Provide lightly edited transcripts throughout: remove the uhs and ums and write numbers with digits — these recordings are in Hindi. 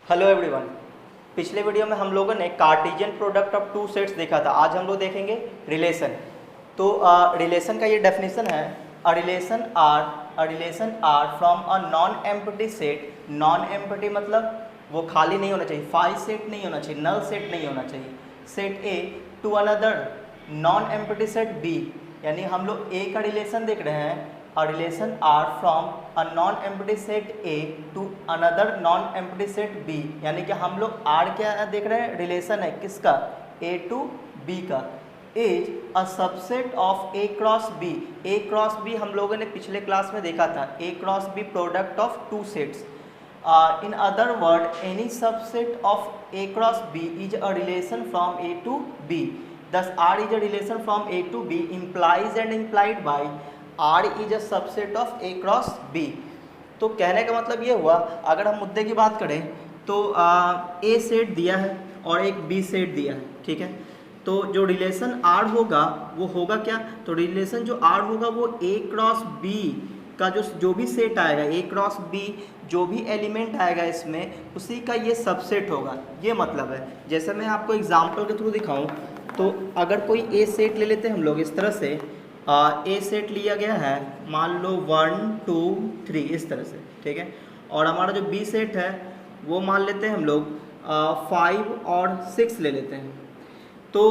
Hello everyone. पिछले वीडियो में हम लोगों ने Cartesian product of two sets देखा था। आज हम लोग देखेंगे रिलेशन। तो रिलेशन का ये डेफिनेशन है, a relation R from a non empty set. Non empty मतलब वो खाली नहीं होना चाहिए, फाई सेट नहीं होना चाहिए, नल सेट नहीं होना चाहिए। Set A to another non empty set B, यानी हम लोग ए का रिलेशन देख रहे हैं। A relation R from a non-empty set A to another non-empty set B, यानी कि हम लोग R क्या देख रहे हैं, रिलेशन है किसका, A to B का। Is a subset of A cross B। A cross B हम लोगों ने पिछले क्लास में देखा था, A cross B product of two sets. In other word any subset of A cross B is a relation from A to B। Thus R is a relation from A to B implies and implied by R is a subset of A cross B। तो कहने का मतलब ये हुआ, अगर हम मुद्दे की बात करें तो A सेट दिया है और एक B सेट दिया है, ठीक है। तो जो रिलेशन R होगा वो होगा क्या, तो रिलेशन जो R होगा वो A क्रॉस B का जो भी सेट आएगा, A क्रॉस B जो भी एलिमेंट आएगा इसमें उसी का ये सबसेट होगा, ये मतलब है। जैसे मैं आपको एग्जांपल के थ्रू दिखाऊं तो अगर कोई A सेट ले लेते हैं हम लोग इस तरह से, ए सेट लिया गया है, मान लो 1 2 3 इस तरह से, ठीक है। और हमारा जो बी सेट है वो मान लेते हैं हम लोग 5 और 6 ले लेते हैं। तो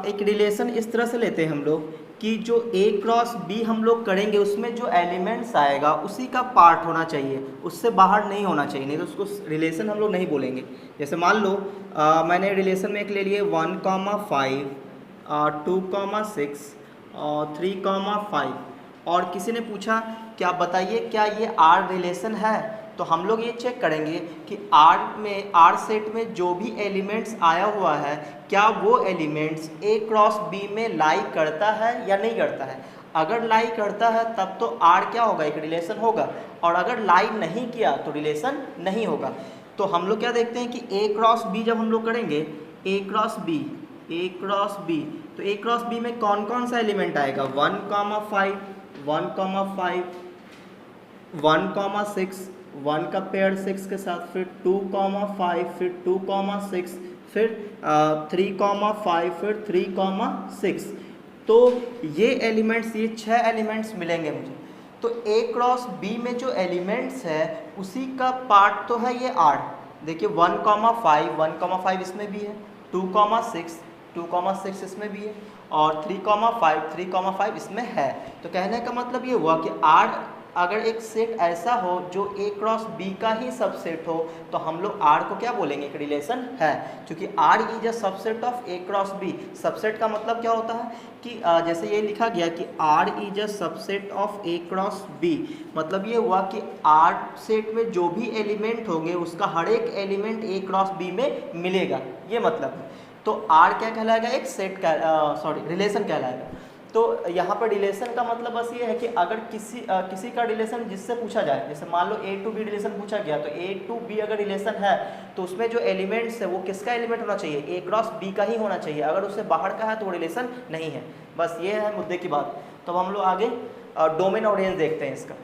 एक रिलेशन इस तरह से लेते हैं हम लोग कि जो ए क्रॉस बी हम लोग करेंगे उसमें जो एलिमेंट्स आएगा उसी का पार्ट होना चाहिए, उससे बाहर नहीं होना चाहिए, नहीं तो उसको रिलेशन हम लोग नहीं बोलेंगे। जैसे मान लो मैंने रिलेशन में एक ले लिए 1, 5 2, 6 और 3, 5 और किसी ने पूछा क्या बताइए क्या ये आर रिलेशन है, तो हम लोग ये चेक करेंगे कि आर सेट में जो भी एलिमेंट्स आया हुआ है क्या वो एलिमेंट्स ए क्रॉस बी में लाई करता है या नहीं करता है। अगर लाई करता है तब तो आर क्या होगा, एक रिलेशन होगा, और अगर लाई नहीं किया तो रिलेशन नहीं होगा। तो हम लोग क्या देखते हैं कि ए क्रॉस बी जब हम लोग करेंगे, ए क्रॉस बी तो ए क्रॉस बी में कौन कौन सा एलिमेंट आएगा, 1, 5 6 1 का पेयर 6 के साथ, फिर 2, 5 फिर 2, 6 फिर 3, 5 फिर 3, 6। तो ये एलिमेंट्स, ये 6 एलिमेंट्स मिलेंगे मुझे। तो ए क्रॉस बी में जो एलिमेंट्स है उसी का पार्ट तो है ये आर। देखिए 1, 5 इसमें भी है, 2, 6 इसमें भी है, और 3, 5 इसमें है। तो कहने का मतलब ये हुआ कि आर अगर एक सेट ऐसा हो जो ए क्रॉस बी का ही सबसेट हो तो हम लोग आर को क्या बोलेंगे, एक रिलेशन है, क्योंकि R is a subset of A cross B. Subset का मतलब क्या होता है कि जैसे ये लिखा गया कि R is a subset of A cross B, मतलब ये हुआ कि आर सेट में जो भी एलिमेंट होंगे उसका हर एक एलिमेंट ए क्रॉस बी में मिलेगा, ये मतलब है। तो आर क्या कहलाएगा, एक सेट रिलेशन कहलाएगा। तो यहाँ पर रिलेशन का मतलब बस ये है कि अगर किसी का रिलेशन जिससे पूछा जाए, जैसे मान लो ए टू बी रिलेशन पूछा गया, तो ए टू बी अगर रिलेशन है तो उसमें जो एलिमेंट्स है वो किसका एलिमेंट होना चाहिए, ए क्रॉस बी का ही होना चाहिए। अगर उससे बाहर का है तो वो रिलेशन नहीं है। बस ये है मुद्दे की बात। तो हम लोग आगे डोमेन और रेंज देखते हैं इसका।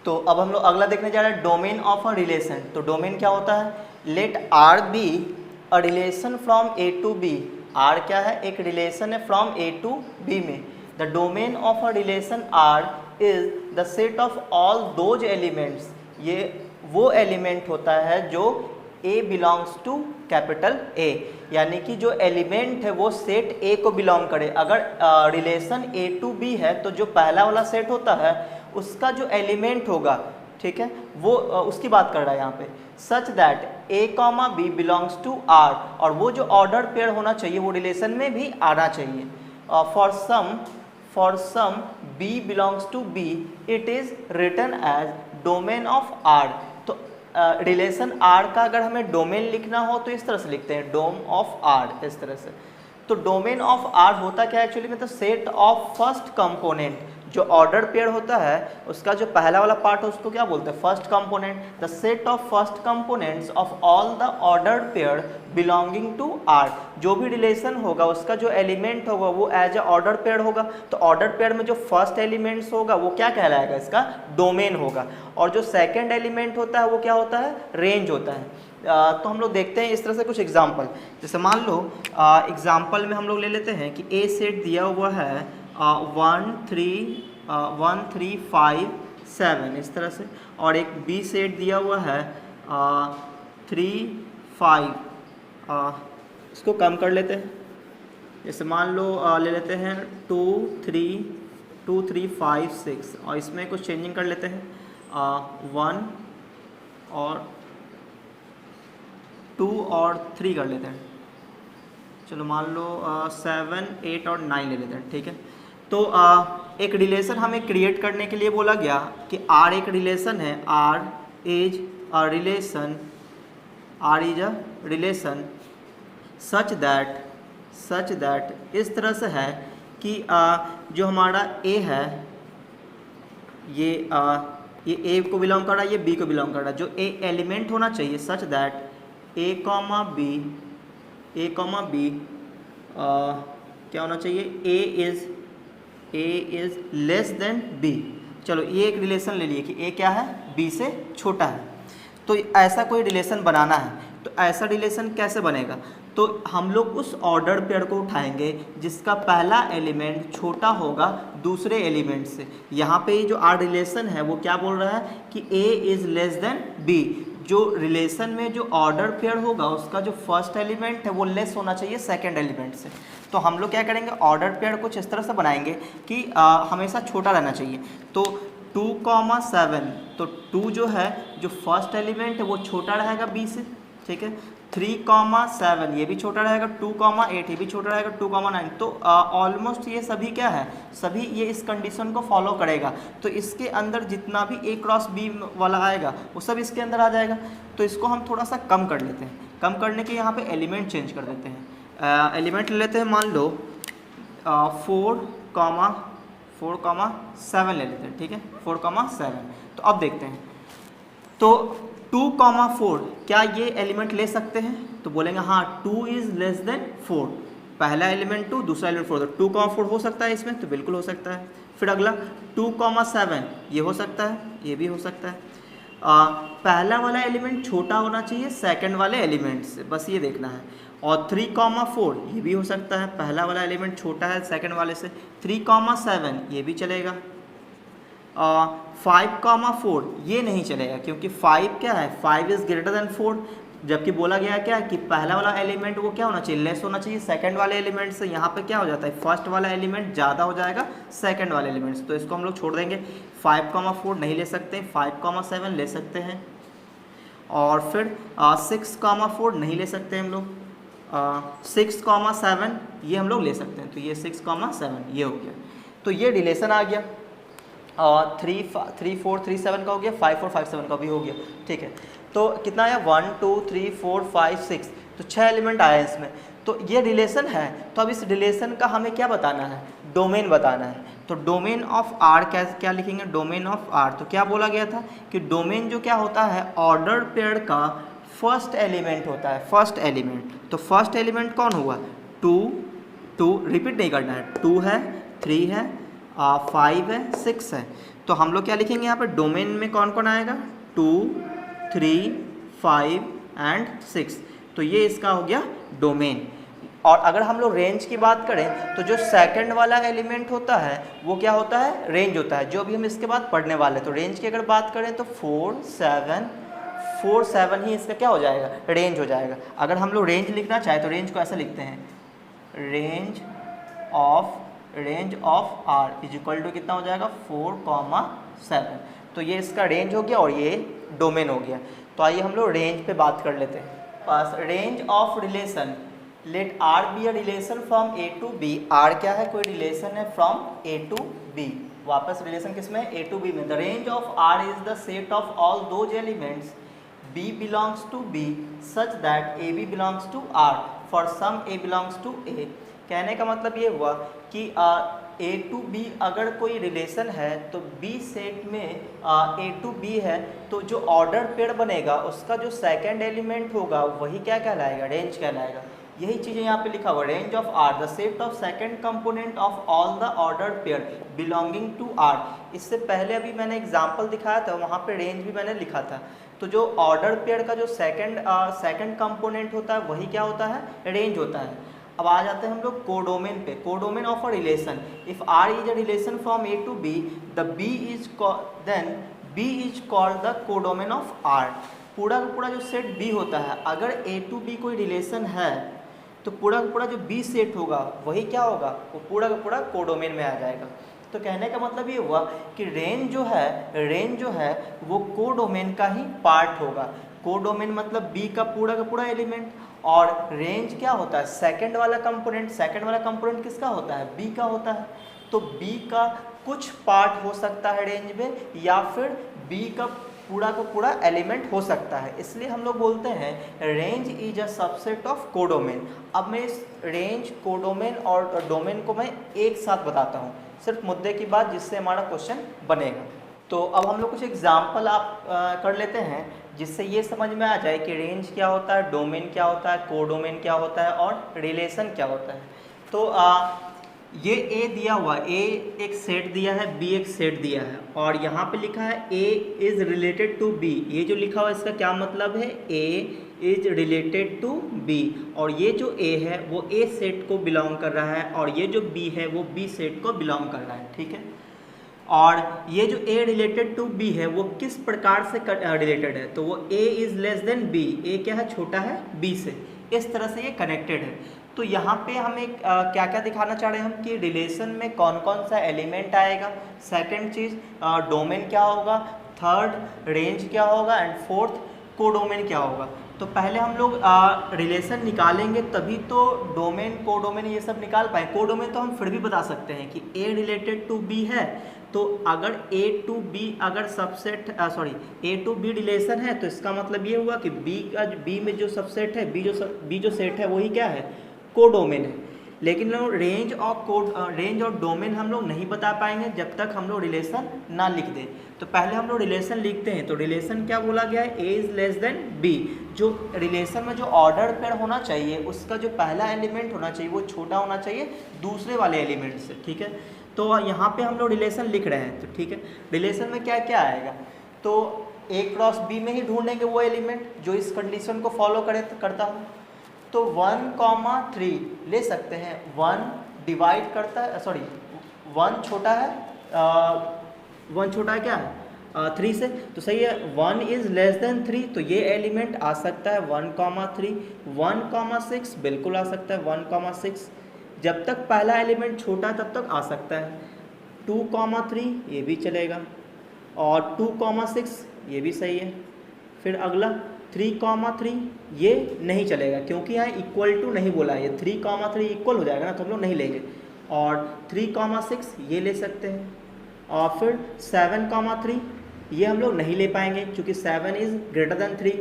तो अब हम लोग अगला देखने जा रहे हैं डोमेन ऑफ अ रिलेशन। तो डोमेन क्या होता है, let R be a relation from A to B. R क्या है, एक रिलेशन है फ्रॉम ए टू बी में। The domain of a relation R is the set of all those elements. ये वो एलिमेंट होता है जो A belongs to capital A, यानी कि जो एलिमेंट है वो सेट ए को बिलोंग करे। अगर रिलेशन ए टू बी है तो जो पहला वाला सेट होता है उसका जो एलिमेंट होगा, ठीक है, वो उसकी बात कर रहा है यहाँ पे। Such that A comma B belongs to R, और वो जो ऑर्डर पेयर होना चाहिए वो रिलेशन में भी आना चाहिए। For some B belongs to B it is written as domain of R. तो रिलेशन आर का अगर हमें डोमेन लिखना हो तो इस तरह से लिखते हैं, डोम ऑफ आर, इस तरह से। तो डोमेन ऑफ आर होता क्या है एक्चुअली में, तो सेट ऑफ फर्स्ट कंपोनेंट, जो ऑर्डर पेयर होता है उसका जो पहला वाला पार्ट है उसको क्या बोलते हैं, first component. The set of first components of all the ordered pair belonging to R, जो भी रिलेशन होगा उसका जो एलिमेंट होगा वो एज ए ऑर्डर पेयर होगा। तो ऑर्डर पेयर में जो फर्स्ट एलिमेंट्स होगा वो क्या कहलाएगा, इसका डोमेन होगा। और जो सेकेंड एलिमेंट होता है वो क्या होता है, रेंज होता है। तो हम लोग देखते हैं इस तरह से कुछ एग्जाम्पल। जैसे मान लो एग्जाम्पल में हम लोग ले लेते हैं कि ए सेट दिया हुआ है 1 3 5 7 इस तरह से, और एक बी सेट दिया हुआ है 3 5। इसको कम कर लेते हैं। जैसे मान लो ले लेते हैं 2 3 5 6, और इसमें कुछ चेंजिंग कर लेते हैं 1 और 2 और 3 कर लेते हैं। चलो मान लो 7 8 और 9 ले लेते हैं, ठीक है। तो एक रिलेशन हमें क्रिएट करने के लिए बोला गया कि R एक रिलेशन है, R is a relation such that इस तरह से है कि जो हमारा A है ये A को बिलोंग कर रहा है, ये B को बिलोंग कर रहा है। जो A एलिमेंट होना चाहिए सच दैट A, B क्या होना चाहिए, A is less than B। चलो ये एक रिलेशन ले लिए कि A क्या है, B से छोटा है। तो ऐसा कोई रिलेशन बनाना है, तो ऐसा रिलेशन कैसे बनेगा, तो हम लोग उस ऑर्डर पेयर को उठाएंगे जिसका पहला एलिमेंट छोटा होगा दूसरे एलिमेंट से। यहाँ पे ये जो आर रिलेशन है वो क्या बोल रहा है कि A is less than B। जो रिलेशन में जो ऑर्डर पेयर होगा उसका जो फर्स्ट एलिमेंट है वो लेस होना चाहिए सेकंड एलिमेंट से। तो हम लोग क्या करेंगे, ऑर्डर पेयर कुछ इस तरह से बनाएंगे कि हमेशा छोटा रहना चाहिए। तो 2, 7, तो 2 जो है जो फर्स्ट एलिमेंट है वो छोटा रहेगा B से, ठीक है। 3, 7 ये भी छोटा रहेगा, 2, 8 ये भी छोटा रहेगा, 2, 9। तो ऑलमोस्ट ये सभी क्या है, सभी ये इस कंडीशन को फॉलो करेगा। तो इसके अंदर जितना भी A क्रॉस B वाला आएगा वो सब इसके अंदर आ जाएगा। तो इसको हम थोड़ा सा कम कर लेते हैं। कम करने के यहाँ पे एलिमेंट चेंज कर देते हैं। एलिमेंट ले लेते हैं, मान लो 4, 7 ले लेते हैं, ठीक है। 4, 7। तो अब देखते हैं, तो 2, 4 क्या ये एलिमेंट ले सकते हैं, तो बोलेंगे हाँ 2 इज लेस देन 4। पहला एलिमेंट 2, दूसरा एलिमेंट 4, तो 2, 4 हो सकता है इसमें, तो बिल्कुल हो सकता है। फिर अगला 2, 7 ये हो सकता है, ये भी हो सकता है। पहला वाला एलिमेंट छोटा होना चाहिए सेकंड वाले एलिमेंट से, बस ये देखना है। और 3, 4 ये भी हो सकता है, पहला वाला एलिमेंट छोटा है सेकंड वाले से। 3, 7 ये भी चलेगा। 5, 4 ये नहीं चलेगा, क्योंकि 5 क्या है, 5 इज ग्रेटर देन 4। जबकि बोला गया क्या है कि पहला वाला एलिमेंट वो क्या होना चाहिए, लेस होना चाहिए सेकंड वाले एलिमेंट से। यहाँ पे क्या हो जाता है, फर्स्ट वाला एलिमेंट ज़्यादा हो जाएगा सेकंड वाले एलिमेंट से, तो इसको हम लोग छोड़ देंगे। 5, 4 नहीं ले सकते, 5, 7 ले सकते हैं। और फिर 6, 4 नहीं ले सकते हम लोग। 6, 7 ये हम लोग ले सकते हैं, तो ये 6, 7 ये हो गया। तो ये रिलेशन आ गया। 3, 4, 3, 7 का हो गया, 5, 4, 5, 7 का भी हो गया, ठीक है। तो कितना आया, 1, 2, 3, 4, 5, 6, तो 6 एलिमेंट आए इसमें। तो ये रिलेशन है, तो अब इस रिलेशन का हमें क्या बताना है, डोमेन बताना है। तो डोमेन ऑफ आर क्या लिखेंगे, डोमेन ऑफ आर। तो क्या बोला गया था कि डोमेन जो क्या होता है, ऑर्डर पेयर का फर्स्ट एलिमेंट होता है, फर्स्ट एलिमेंट। तो फर्स्ट एलिमेंट कौन हुआ, 2 रिपीट नहीं करना है, 2 है, 3 है, 5 है, 6 है। तो हम लोग क्या लिखेंगे यहाँ पे, डोमेन में कौन कौन आएगा, 2, 3, 5 एंड 6। तो ये इसका हो गया डोमेन। और अगर हम लोग रेंज की बात करें तो जो सेकंड वाला एलिमेंट होता है वो क्या होता है, रेंज होता है, जो अभी हम इसके बाद पढ़ने वाले हैं। तो रेंज की अगर बात करें तो 4, 7 ही इसका क्या हो जाएगा, रेंज हो जाएगा। अगर हम लोग रेंज लिखना चाहें तो रेंज को ऐसा लिखते हैं, range of R is equal to कितना हो जाएगा, 4, 7। तो ये इसका रेंज हो गया और ये डोमेन हो गया। तो आइए हम लोग रेंज पे बात कर लेते हैं। पास range of relation, let R be a relation from A to B। R क्या है, कोई रिलेशन है फ्रॉम A to B। वापस रिलेशन किसमें, A to B में। The range of R is the set of all those elements B belongs to B such that AB belongs to R for some A belongs to A। कहने का मतलब ये हुआ कि ए टू बी अगर कोई रिलेशन है तो बी सेट में ए टू बी है, तो जो ऑर्डर पेयर बनेगा उसका जो सेकंड एलिमेंट होगा वही क्या कहलाएगा, रेंज कहलाएगा। यही चीज़ें यहाँ पे लिखा हुआ, range of R the set of second component of all the ordered pair belonging to R. इससे पहले अभी मैंने एग्जांपल दिखाया था, वहाँ पे रेंज भी मैंने लिखा था। तो जो ऑर्डर पेयर का जो सेकंड कंपोनेंट होता है वही क्या होता है, रेंज होता है। अब आ जाते हैं हम लोग कोडोमेन पे। Codomain of a relation, if R is a relation from A to B, the B is called the codomain of R. पूरा का पूरा जो सेट बी होता है, अगर ए टू बी कोई रिलेशन है तो पूरा का पूरा जो बी सेट होगा वही क्या होगा, वो पूरा का पूरा कोडोमेन में आ जाएगा। तो कहने का मतलब ये हुआ कि रेंज जो है वो कोडोमेन का ही पार्ट होगा। कोडोमेन मतलब बी का पूरा एलिमेंट, और रेंज क्या होता है, सेकंड वाला कंपोनेंट किसका होता है, बी का होता है। तो बी का कुछ पार्ट हो सकता है रेंज में, या फिर बी का पूरा एलिमेंट हो सकता है। इसलिए हम लोग बोलते हैं range is a subset of codomain. अब मैं इस रेंज, कोडोमेन और डोमेन को मैं एक साथ बताता हूँ, सिर्फ मुद्दे की बात, जिससे हमारा क्वेश्चन बनेगा। तो अब हम लोग कुछ एग्जाम्पल कर लेते हैं, जिससे ये समझ में आ जाए कि रेंज क्या होता है, डोमेन क्या होता है, कोडोमेन क्या होता है और रिलेशन क्या होता है। तो ये ए दिया हुआ, ए एक सेट दिया है, बी एक सेट दिया है, और यहाँ पे लिखा है A is related to B. ये जो लिखा हुआ है इसका क्या मतलब है, A is related to B, और ये जो ए है वो ए सेट को बिलोंग कर रहा है, और ये जो बी है वो बी सेट को बिलोंग कर रहा है, ठीक है। और ये जो ए रिलेटेड टू बी है वो किस प्रकार से रिलेटेड है, तो वो A is less than B, A क्या है, छोटा है बी से, इस तरह से ये कनेक्टेड है। तो यहाँ पे हम एक क्या क्या दिखाना चाह रहे हैं हम, कि रिलेशन में कौन कौन सा एलिमेंट आएगा, सेकंड चीज़ डोमेन क्या होगा, थर्ड रेंज क्या होगा, एंड फोर्थ कोडोमेन क्या होगा। तो पहले हम लोग रिलेशन निकालेंगे, तभी तो डोमेन, कोडोमेन ये सब निकाल पाए। कोडोमेन तो हम फिर भी बता सकते हैं कि ए रिलेटेड टू बी है, तो अगर ए टू बी अगर subset A to B relation है, तो इसका मतलब ये हुआ कि बी में जो सबसेट है, बी जो सेट है वही क्या है, कोडोमेन है। लेकिन रेंज और डोमेन हम लोग नहीं बता पाएंगे जब तक हम लोग रिलेशन ना लिख दें। तो पहले हम लोग रिलेशन लिखते हैं। तो रिलेशन क्या बोला गया है, A is less than B. जो रिलेशन में जो ऑर्डर पेयर होना चाहिए उसका जो पहला एलिमेंट होना चाहिए वो छोटा होना चाहिए दूसरे वाले एलिमेंट से, ठीक है। तो यहाँ पे हम लोग रिलेशन लिख रहे हैं, तो ठीक है। रिलेशन में क्या क्या आएगा, तो ए क्रॉस बी में ही ढूंढेंगे वो एलिमेंट जो इस कंडीशन को फॉलो करता हो। तो 1,3 ले सकते हैं, 1 डिवाइड करता है, 1 छोटा है, 1 छोटा है क्या है 3 से, तो सही है। 1 इज़ लेस देन 3, तो ये एलिमेंट आ सकता है 1,3। 1,6 बिल्कुल आ सकता है, 1,6 जब तक पहला एलिमेंट छोटा है तब तक आ सकता है। 2,3 ये भी चलेगा, और 2,6 ये भी सही है। फिर अगला 3,3 ये नहीं चलेगा, क्योंकि यहाँ इक्वल टू नहीं बोला है, ये 3,3 इक्वल हो जाएगा ना, तो हम लोग नहीं लेंगे। और 3,6 ये ले सकते हैं, और फिर 7,3 ये हम लोग नहीं ले पाएंगे क्योंकि 7 इज़ ग्रेटर देन 3,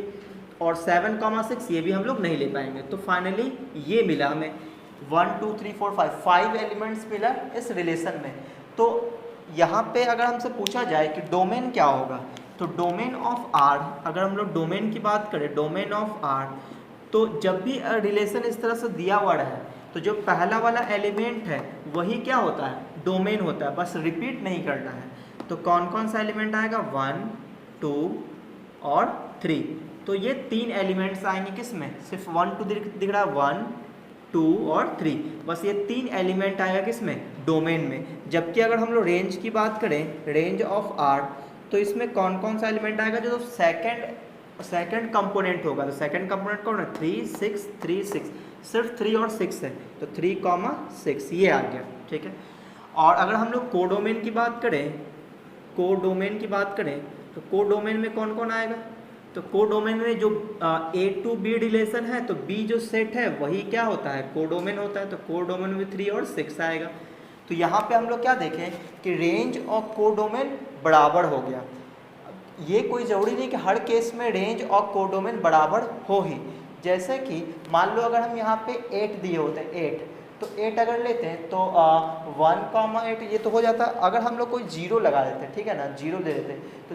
और 7,6 ये भी हम लोग नहीं ले पाएंगे। तो फाइनली ये मिला हमें 1 2 3 4 5 एलिमेंट्स मिला इस रिलेशन में। तो यहाँ पे अगर हमसे पूछा जाए कि डोमेन क्या होगा, तो डोमेन ऑफ आर, अगर हम लोग डोमेन की बात करें, डोमेन ऑफ आर, तो जब भी रिलेशन इस तरह से दिया हुआ है तो जो पहला वाला एलिमेंट है वही क्या होता है, डोमेन होता है, बस रिपीट नहीं करना है। तो कौन कौन सा एलिमेंट आएगा, 1 2 और 3। तो ये 3 एलिमेंट्स आएंगे किस में, सिर्फ 1 2 दिख रहा है, 1 2 और 3, बस ये 3 एलिमेंट आएगा किस में, डोमेन में। जबकि अगर हम लोग रेंज की बात करें, रेंज ऑफ आर, तो इसमें कौन कौन सा एलिमेंट आएगा, जो सेकंड कंपोनेंट होगा। तो सेकंड कंपोनेंट कौन है, 3 6 3 6, सिर्फ 3 और 6 है, तो 3,6 ये आ गया, ठीक है। और अगर हम लोग कोडोमेन की बात करें, तो कोडोमेन में कौन कौन आएगा, तो कोडोमेन में जो ए टू बी रिलेशन है, तो बी जो सेट है वही क्या होता है, कोडोमेन होता है। तो कोडोमेन में 3 और 6 आएगा। तो यहाँ पे हम लोग क्या देखें कि रेंज और कोडोमेन बराबर हो गया। ये कोई ज़रूरी नहीं कि हर केस में रेंज और कोडोमेन बराबर हो ही। जैसे कि मान लो अगर हम यहाँ पे 8 दिए होते हैं, 8, तो 8 अगर लेते हैं तो 1,8 ये तो हो जाता। अगर हम लोग कोई जीरो लगा देते हैं, ठीक है ना, जीरो दे देते हैं, तो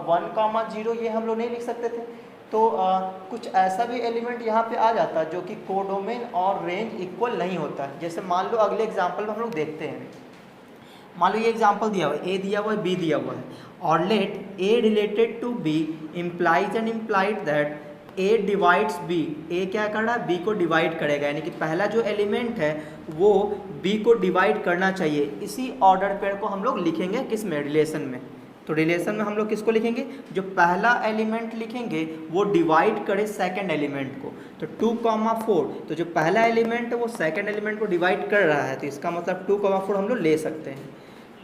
1,0 ये हम लोग नहीं लिख सकते थे। तो कुछ ऐसा भी एलिमेंट यहाँ पे आ जाता है जो कि कोडोमेन और रेंज इक्वल नहीं होता है। जैसे मान लो अगले एग्जाम्पल में हम लोग देखते हैं, मान लो ये एग्जाम्पल दिया हुआ है, ए दिया हुआ है, बी दिया हुआ है, और let A related to B implies and implied that A divides B. A क्या कर रहा है, बी को डिवाइड करेगा, यानी कि पहला जो एलिमेंट है वो बी को डिवाइड करना चाहिए। इसी ऑर्डर पेयर को हम लोग लिखेंगे किस में, रिलेशन में। तो रिलेशन में हम लोग किसको लिखेंगे, जो पहला एलिमेंट लिखेंगे वो डिवाइड करे सेकंड एलिमेंट को। तो 2,4, तो जो पहला एलिमेंट है वो सेकंड एलिमेंट को डिवाइड कर रहा है, तो इसका मतलब 2,4 हम लोग ले सकते हैं।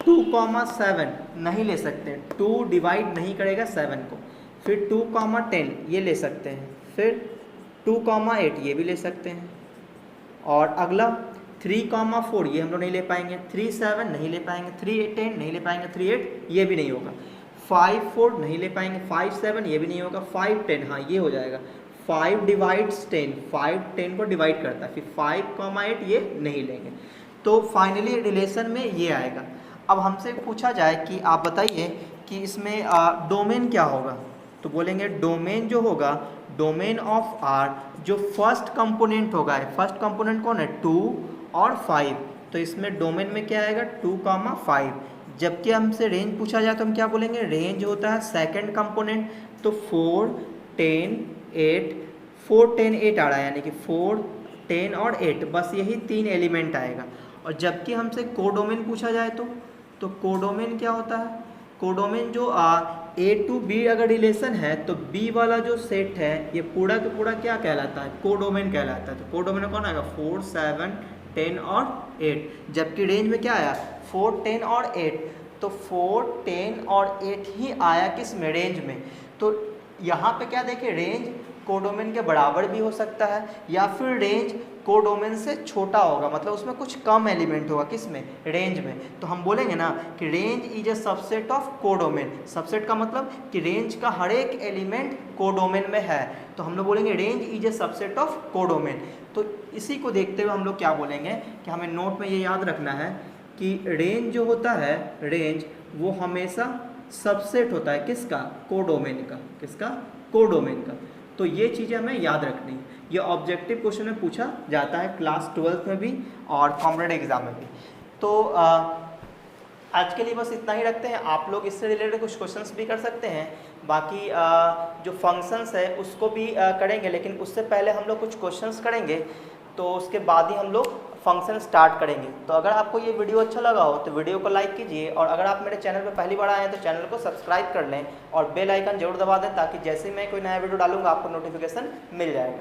2,7 नहीं ले सकते, 2 डिवाइड नहीं करेगा 7 को। फिर 2,10 ये ले सकते हैं, फिर 2,8 ये भी ले सकते हैं, और अगला 3,4 ये हम लोग नहीं ले पाएंगे, 3,7 नहीं ले पाएंगे, 3,10 नहीं ले पाएंगे, 3,8 ये भी नहीं होगा, 5,4 नहीं ले पाएंगे, 5,7 ये भी नहीं होगा, 5,10 हाँ ये हो जाएगा। 5 डिवाइड्स 10, 5 10 को डिवाइड करता है, फिर 5,8 ये नहीं लेंगे। तो फाइनली रिलेशन में ये आएगा। अब हमसे पूछा जाए कि आप बताइए कि इसमें डोमेन क्या होगा, तो बोलेंगे डोमेन जो होगा, डोमेन ऑफ आर जो फर्स्ट कंपोनेंट होगा, फर्स्ट कंपोनेंट कौन है, 2 और 5, तो इसमें डोमेन में क्या आएगा 2,5। जबकि हमसे रेंज पूछा जाए तो हम क्या बोलेंगे, रेंज होता है सेकंड कंपोनेंट, तो 4, 10, 8, 4, 10, 8 आ रहा है, यानी कि 4, 10 और 8, बस यही 3 एलिमेंट आएगा। और जबकि हमसे कोडोमेन पूछा जाए तो कोडोमेन क्या होता है, कोडोमेन जो ए टू बी अगर रिलेशन है तो बी वाला जो सेट है ये पूरा का पूरा क्या कहलाता है, कोडोमेन कहलाता है। तो कोडोमेन कौन आएगा, 4, 7, 10 और 8। जबकि रेंज में क्या आया, 4, 10 और 8, तो 4, 10 और 8 ही आया किस में, रेंज में। तो यहाँ पे क्या देखें, रेंज कोडोमेन के बराबर भी हो सकता है, या फिर रेंज कोडोमेन से छोटा होगा, मतलब उसमें कुछ कम एलिमेंट होगा किस में, रेंज में। तो हम बोलेंगे ना कि range is a subset of codomain. Subset का मतलब कि रेंज का हर एक एलिमेंट कोडोमेन में है, तो हम लोग बोलेंगे range is a subset of codomain. तो इसी को देखते हुए हम लोग क्या बोलेंगे कि हमें नोट में ये याद रखना है कि रेंज जो होता है, रेंज वो हमेशा सबसेट होता है किसका, कोडोमेन का, किसका, कोडोमेन का। तो ये चीज़ें हमें याद रखनी है। ये ऑब्जेक्टिव क्वेश्चन में पूछा जाता है क्लास 12th में भी और कॉम्पिटेटिव एग्जाम में भी। तो आज के लिए बस इतना ही रखते हैं। आप लोग इससे रिलेटेड कुछ क्वेश्चंस भी कर सकते हैं, बाकी जो फंक्शंस है उसको भी करेंगे, लेकिन उससे पहले हम लोग कुछ क्वेश्चंस करेंगे, तो उसके बाद ही हम लोग फंक्शन स्टार्ट करेंगे। तो अगर आपको ये वीडियो अच्छा लगा हो तो वीडियो को लाइक कीजिए, और अगर आप मेरे चैनल पर पहली बार आए हैं तो चैनल को सब्सक्राइब कर लें और बेल आइकन जरूर दबा दें, ताकि जैसे ही मैं कोई नया वीडियो डालूंगा आपको नोटिफिकेशन मिल जाएगा।